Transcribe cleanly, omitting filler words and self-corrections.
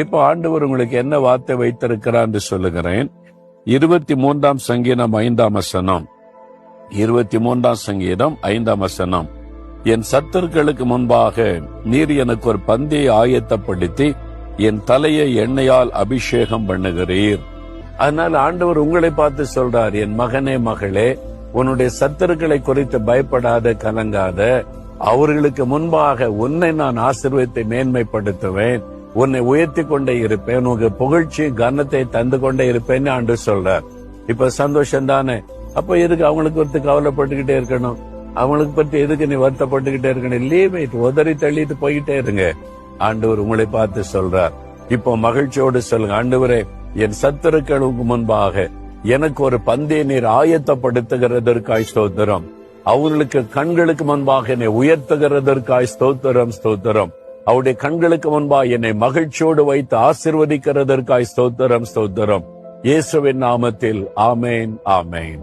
இப்ப ஆண்டவர் உங்களுக்கு என்ன வார்த்தை வைத்திருக்கிறார் என்று சொல்லுகிறேன். 23ஆம் சங்கீதம் 5ஆம் வசனம். 23ஆம் சங்கீதம் 5ஆம் வசனம். என் சத்துருக்களுக்கு முன்பாக நீர் எனக்கு ஒரு பந்தியை ஆயத்தப்படுத்தி என் தலையை எண்ணெயால் அபிஷேகம் பண்ணுகிறீர். அதனால ஆண்டவர் உங்களை பார்த்து சொல்றார், என் மகனே மகளே, உன்னுடைய சத்துருக்களை குறித்து பயப்படாத, கலங்காத. அவர்களுக்கு முன்பாக உன்னை நான் ஆசீர்வாதத்தை மேன்மைப்படுத்துவேன், உன்னை உயர்த்தி கொண்டே இருப்பேன், உனக்கு புகழ்ச்சி கனத்தை தந்து கொண்டே இருப்பேன்னு ஆண்டவர் சொல்றார். இப்ப சந்தோஷம் தானே? அப்ப எதுக்கு அவங்களுக்கு ஒருத்து கவலைப்பட்டுக்கிட்டே இருக்கணும்? அவங்களுக்கு பத்தி எதுக்கு நீ வருத்தப்பட்டுக்கிட்டே இருக்கணும்? லீவ் இட், உதறி தள்ளிட்டு போய்கிட்டே இருங்க. ஆண்டவர் உங்களை பார்த்து சொல்றார். இப்போ மகிழ்ச்சியோடு சொல்லுங்க, ஆண்டவரே, என் சத்துருக்களுக்கு முன்பாக எனக்கு ஒரு பந்தியை நீர் ஆயத்தப்படுத்துகிறதற்காய் ஸ்தோத்திரம். அவர்களுக்கு கண்களுக்கு முன்பாக என்னை உயர்த்துகிறதற்காய் ஸ்தோத்திரம் ஸ்தோத்திரம். அவருடைய கண்களுக்கு முன்பாக என்னை மகிழ்ச்சியோடு வைத்து ஆசீர்வதிக்கிறதற்காய் ஸ்தோத்திரம் ஸ்தோத்திரம். இயேசுவின் நாமத்தில் ஆமேன் ஆமேன்.